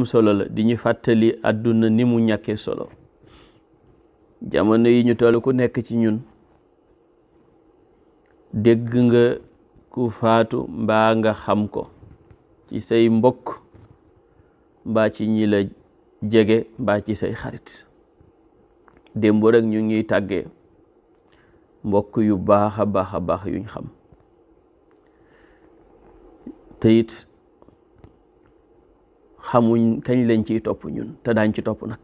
solo la di ñu fàttali àdduna ni mu ñàkkee solo. Jamono yi ñu toll ku nekk ci ñun dégg nga ku faatu mbaa nga xam ko ci say mbokk mbaa ci ñi la jege mbaa ci say xarit. démb rek ñu ngi tàggee mbokk yu baax a baax yuñ xam te it xamuñ kañ lañ ciy topp ñun te daañ ci topp nag.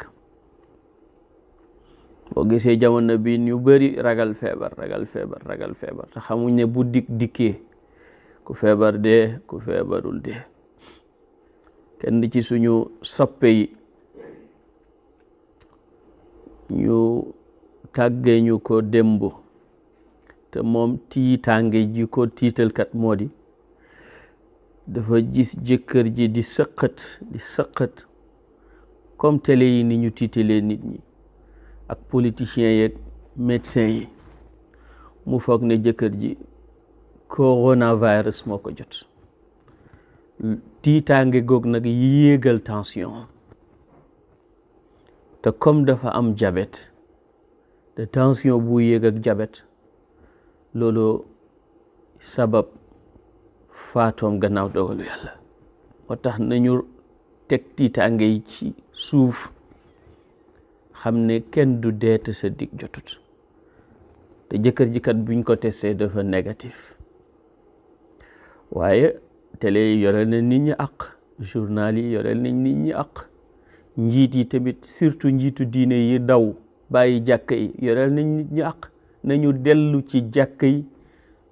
boo gisee jamono bi ñu bari ragal feebar te xamuñ ne bu dikkee ku feebar dee ku feebarul dee. kenn ci suñu soppe yi ñu tàggee ñu ko démb te moom tiitaange ji ko tiitalkat moo di dafa gis jëkkër ji di sëqat comme télé yi ni ñu tiitalee nit ñi ak politiciens yeeg médecins yi mu foog ne jëkkër ji coronavirus moo ko jot. tiitaange goog nag yéegal tension te comme dafa am diabète te tension bu yéeg ak diabète loolu sabab faatoom gannaaw dogalu yàlla. moo tax nañu teg tiitaange yi ci suuf xam ne kenn du deete sa dig jotut te jëkkër ji kat buñ ko testé dafa négatif. waaye télé yi yoreel na nit ñi àq, journal yi yoreel nañ nit ñi àq, njiit yi tamit surtout njiitu diine yi daw bàyyi jàkka yi yoreel nañ nit ñi àq. nañu dellu ci jàkka yi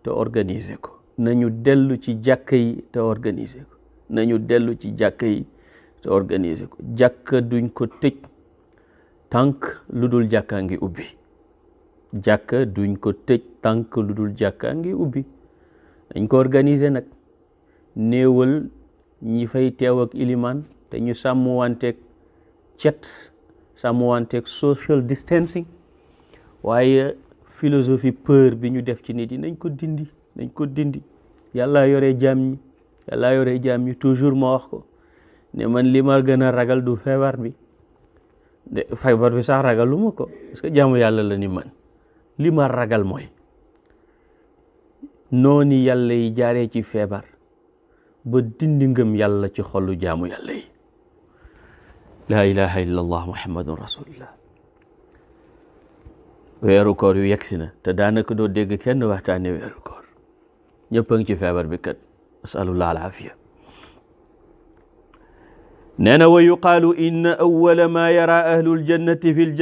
te organiser ko. nañu dellu ci jàkka yi te organiser ko. nañu dellu ci jàkka yi te organiser ko. jàkka duñ ko tëj tànk lu dul jàkkaa ngi ubbi. jàkka duñ ko tëj tànk lu dul jàkkaa ngi ubbi. dañ ko organiser nag néewal ñi fay teew ak ilimaan te ñu sàmmwanteeg cet sàmmwanteeg social distancing. waaye philosophie peur bi ñu def ci nit yi nañ ko dindi. yàlla yore jaam ñi toujours ma wax ko ne man li ma gën a ragal du feebar bi sax ragaluma ko parce que jaamu yàlla la ni man. li ma ragal mooy nooni yàlla yi jaaree ci feebar ba dindi ngëm yàlla ci xolu jaamu yàlla yi. laa ilaha illa allah muhammadun rasulullah. weeru koor yu yegsi na te daanaka doo dégg kenn waxtaane weeru koor. ñëpp a ngi ci feebar bi kat. asalullah alaafiya. nee na wa yuqaalu inna awwala ma yara ahlul jannati fil